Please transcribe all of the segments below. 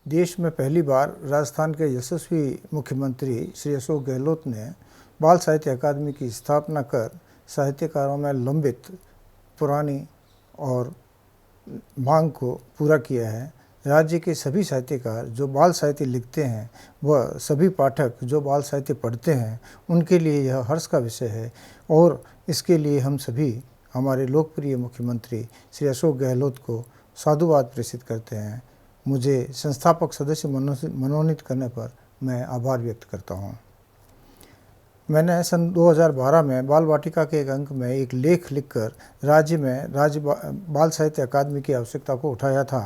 देश में पहली बार राजस्थान के यशस्वी मुख्यमंत्री श्री अशोक गहलोत ने बाल साहित्य अकादमी की स्थापना कर साहित्यकारों में लंबित पुरानी और मांग को पूरा किया है। राज्य के सभी साहित्यकार जो बाल साहित्य लिखते हैं वह सभी पाठक जो बाल साहित्य पढ़ते हैं उनके लिए यह हर्ष का विषय है और इसके लिए हम सभी हमारे लोकप्रिय मुख्यमंत्री श्री अशोक गहलोत को साधुवाद प्रेषित करते हैं। मुझे संस्थापक सदस्य मनोनीत करने पर मैं आभार व्यक्त करता हूँ। मैंने सन 2012 में बाल वाटिका के एक अंक में एक लेख लिखकर राज्य बाल साहित्य अकादमी की आवश्यकता को उठाया था।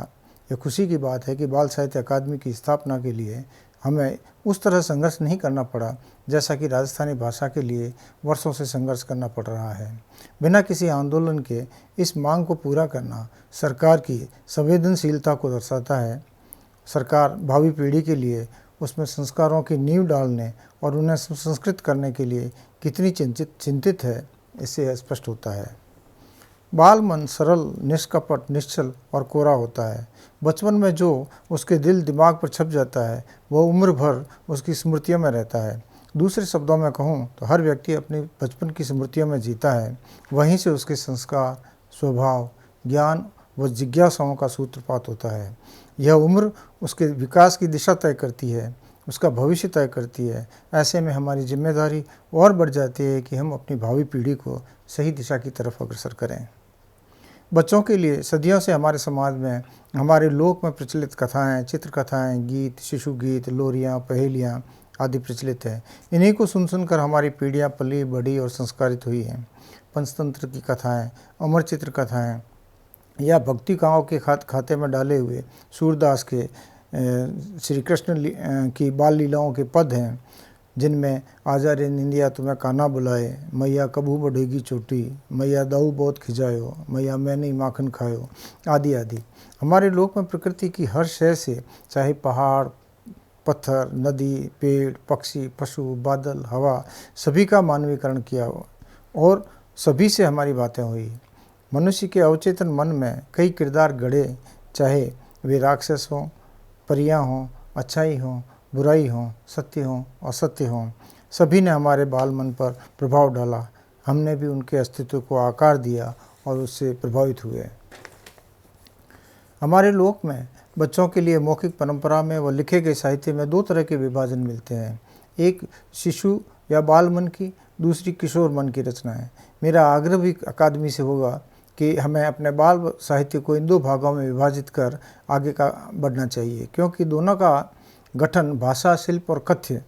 यह खुशी की बात है कि बाल साहित्य अकादमी की स्थापना के लिए हमें उस तरह संघर्ष नहीं करना पड़ा जैसा कि राजस्थानी भाषा के लिए वर्षों से संघर्ष करना पड़ रहा है। बिना किसी आंदोलन के इस मांग को पूरा करना सरकार की संवेदनशीलता को दर्शाता है। सरकार भावी पीढ़ी के लिए उसमें संस्कारों की नींव डालने और उन्हें संस्कृत करने के लिए कितनी चिंतित है इससे स्पष्ट होता है। बाल मन सरल, निष्कपट, निश्चल और कोरा होता है। बचपन में जो उसके दिल दिमाग पर छप जाता है वह उम्र भर उसकी स्मृतियों में रहता है। दूसरे शब्दों में कहूँ तो हर व्यक्ति अपनी बचपन की स्मृतियों में जीता है। वहीं से उसके संस्कार, स्वभाव, ज्ञान व जिज्ञासाओं का सूत्रपात होता है। यह उम्र उसके विकास की दिशा तय करती है, उसका भविष्य तय करती है। ऐसे में हमारी जिम्मेदारी और बढ़ जाती है कि हम अपनी भावी पीढ़ी को सही दिशा की तरफ अग्रसर करें। बच्चों के लिए सदियों से हमारे समाज में, हमारे लोक में प्रचलित कथाएं, चित्रकथाएं, गीत, शिशु गीत, लोरियाँ, पहेलियाँ आदि प्रचलित हैं। इन्हीं को सुनकर हमारी पीढ़ियाँ पली बढ़ी और संस्कारित हुई हैं। पंचतंत्र की कथाएं, अमर चित्र कथाएं या भक्ति गाँव के खाते में डाले हुए सूरदास के श्री कृष्ण की बाल लीलाओं के पद हैं जिनमें आजा रे निंदिया तुम्हें कान्हा बुलाए, मैया कबू बढ़ेगी चोटी, मैया दाऊ बहुत खिजायो, मैया मैंने माखन खायो आदि आदि। हमारे लोक में प्रकृति की हर शय से, चाहे पहाड़, पत्थर, नदी, पेड़, पक्षी, पशु, बादल, हवा, सभी का मानवीकरण किया और सभी से हमारी बातें हुई। मनुष्य के अवचेतन मन में कई किरदार गढ़े, चाहे वे राक्षस हों, परियां हों, अच्छाई हों, बुराई हों, सत्य हों, असत्य हों, सभी ने हमारे बाल मन पर प्रभाव डाला। हमने भी उनके अस्तित्व को आकार दिया और उससे प्रभावित हुए। हमारे लोक में बच्चों के लिए मौखिक परंपरा में व लिखे गए साहित्य में दो तरह के विभाजन मिलते हैं। एक शिशु या बाल मन की, दूसरी किशोर मन की रचना है। मेरा आग्रह भी अकादमी से होगा कि हमें अपने बाल साहित्य को इन दो भागों में विभाजित कर आगे का बढ़ना चाहिए, क्योंकि दोनों का गठन, भाषा, शिल्प और कथ्य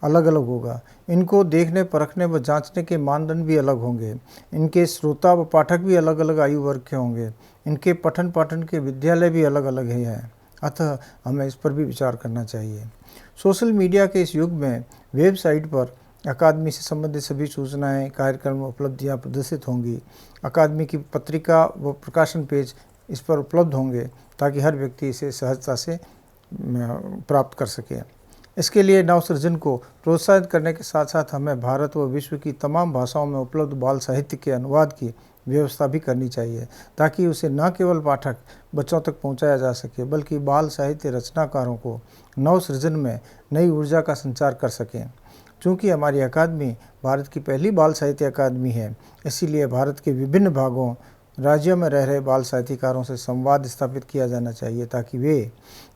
अलग अलग होगा। इनको देखने, परखने व जांचने के मानदंड भी अलग होंगे। इनके श्रोता व पाठक भी अलग अलग आयु वर्ग के होंगे। इनके पठन पाठन के विद्यालय भी अलग अलग ही हैं। अतः हमें इस पर भी विचार करना चाहिए। सोशल मीडिया के इस युग में वेबसाइट पर अकादमी से संबंधित सभी सूचनाएं, कार्यक्रम, उपलब्धियां प्रदर्शित होंगी। अकादमी की पत्रिका व प्रकाशन पेज इस पर उपलब्ध होंगे ताकि हर व्यक्ति इसे सहजता से प्राप्त कर सके। इसके लिए नवसृजन को प्रोत्साहित करने के साथ साथ हमें भारत व विश्व की तमाम भाषाओं में उपलब्ध बाल साहित्य के अनुवाद की व्यवस्था भी करनी चाहिए ताकि उसे न केवल पाठक बच्चों तक पहुंचाया जा सके बल्कि बाल साहित्य रचनाकारों को नवसृजन में नई ऊर्जा का संचार कर सकें। चूँकि हमारी अकादमी भारत की पहली बाल साहित्य अकादमी है, इसीलिए भारत के विभिन्न भागों, राज्यों में रह रहे बाल साहित्यकारों से संवाद स्थापित किया जाना चाहिए ताकि वे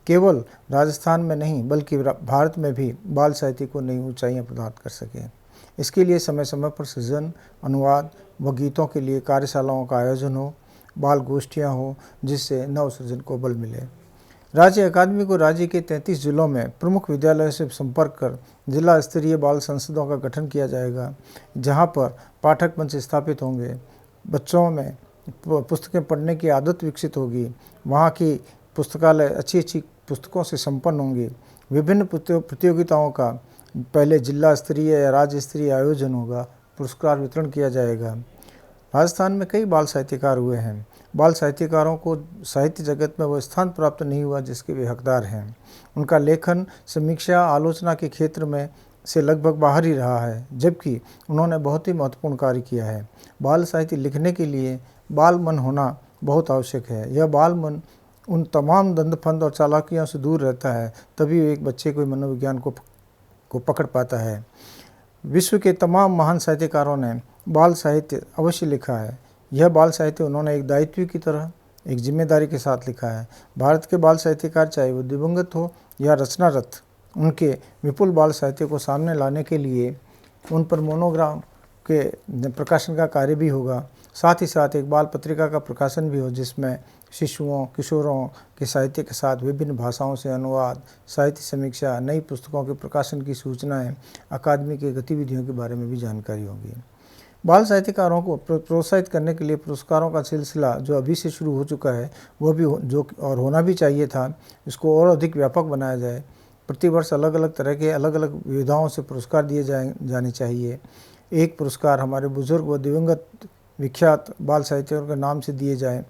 केवल राजस्थान में नहीं बल्कि भारत में भी बाल साहित्य को नई ऊंचाइयां प्रदान कर सकें। इसके लिए समय समय पर सृजन, अनुवाद व गीतों के लिए कार्यशालाओं का आयोजन हो, बाल गोष्ठियाँ हो, जिससे नव सृजन को बल मिले। राज्य अकादमी को राज्य के 33 जिलों में प्रमुख विद्यालयों से संपर्क कर जिला स्तरीय बाल संसदों का गठन किया जाएगा, जहां पर पाठक मंच स्थापित होंगे। बच्चों में पुस्तकें पढ़ने की आदत विकसित होगी। वहां की पुस्तकालय अच्छी पुस्तकों से संपन्न होंगे। विभिन्न प्रतियोगिताओं का पहले जिला स्तरीय या राज्य स्तरीय आयोजन होगा, पुरस्कार वितरण किया जाएगा। राजस्थान में कई बाल साहित्यकार हुए हैं। बाल साहित्यकारों को साहित्य जगत में वो स्थान प्राप्त नहीं हुआ जिसके वे हकदार हैं। उनका लेखन, समीक्षा, आलोचना के क्षेत्र में से लगभग बाहर ही रहा है, जबकि उन्होंने बहुत ही महत्वपूर्ण कार्य किया है। बाल साहित्य लिखने के लिए बाल मन होना बहुत आवश्यक है। यह बाल मन उन तमाम दंड-फंद और चालाकियों से दूर रहता है, तभी एक बच्चे को मनोविज्ञान को पकड़ पाता है। विश्व के तमाम महान साहित्यकारों ने बाल साहित्य अवश्य लिखा है। यह बाल साहित्य उन्होंने एक दायित्व की तरह, एक जिम्मेदारी के साथ लिखा है। भारत के बाल साहित्यकार, चाहे वो दिवंगत हो या रचनारत, उनके विपुल बाल साहित्य को सामने लाने के लिए उन पर मोनोग्राम के प्रकाशन का कार्य भी होगा। साथ ही साथ एक बाल पत्रिका का प्रकाशन भी हो, जिसमें शिशुओं, किशोरों के साहित्य के साथ विभिन्न भाषाओं से अनुवाद, साहित्य समीक्षा, नई पुस्तकों के प्रकाशन की सूचनाएं, अकादमी की गतिविधियों के बारे में भी जानकारी होगी। बाल साहित्यकारों को प्रोत्साहित करने के लिए पुरस्कारों का सिलसिला जो अभी से शुरू हो चुका है, वह भी जो और होना भी चाहिए था, इसको और अधिक व्यापक बनाया जाए। प्रतिवर्ष अलग अलग तरह के अलग अलग विधाओं से पुरस्कार दिए जाने चाहिए। एक पुरस्कार हमारे बुजुर्ग व दिवंगत विख्यात बाल साहित्यकारों के नाम से दिए जाएं।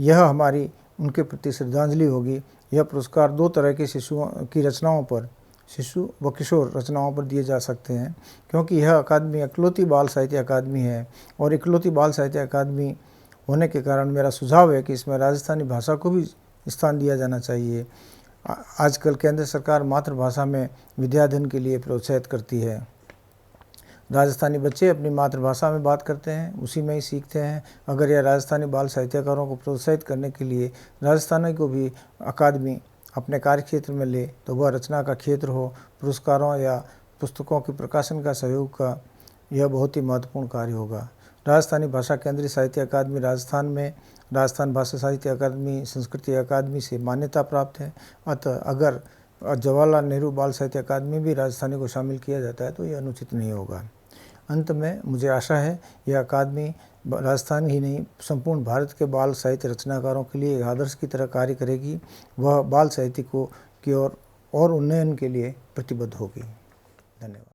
यह हमारी उनके प्रति श्रद्धांजलि होगी। यह पुरस्कार दो तरह के शिशुओं की रचनाओं पर, शिशु व किशोर रचनाओं पर दिए जा सकते हैं, क्योंकि यह अकादमी इकलौती बाल साहित्य अकादमी है और इकलौती बाल साहित्य अकादमी होने के कारण मेरा सुझाव है कि इसमें राजस्थानी भाषा को भी स्थान दिया जाना चाहिए। आजकल केंद्र सरकार मातृभाषा में विद्याध्ययन के लिए प्रोत्साहित करती है। राजस्थानी बच्चे अपनी मातृभाषा में बात करते हैं, उसी में ही सीखते हैं। अगर यह राजस्थानी बाल साहित्यकारों को प्रोत्साहित करने के लिए राजस्थानी को भी अकादमी अपने कार्य क्षेत्र में ले, तो वह रचना का क्षेत्र हो, पुरस्कारों या पुस्तकों के प्रकाशन का सहयोग का यह बहुत ही महत्वपूर्ण कार्य होगा। राजस्थानी भाषा केंद्रीय साहित्य अकादमी राजस्थान में राजस्थान भाषा साहित्य अकादमी, संस्कृति अकादमी से मान्यता प्राप्त है। अतः अगर जवाहरलाल नेहरू बाल साहित्य अकादमी भी राजस्थानी को शामिल किया जाता है तो यह अनुचित नहीं होगा। अंत में मुझे आशा है यह अकादमी राजस्थान ही नहीं, संपूर्ण भारत के बाल साहित्य रचनाकारों के लिए एक आदर्श की तरह कार्य करेगी। वह बाल साहित्य की ओर और उन्नयन के लिए प्रतिबद्ध होगी। धन्यवाद।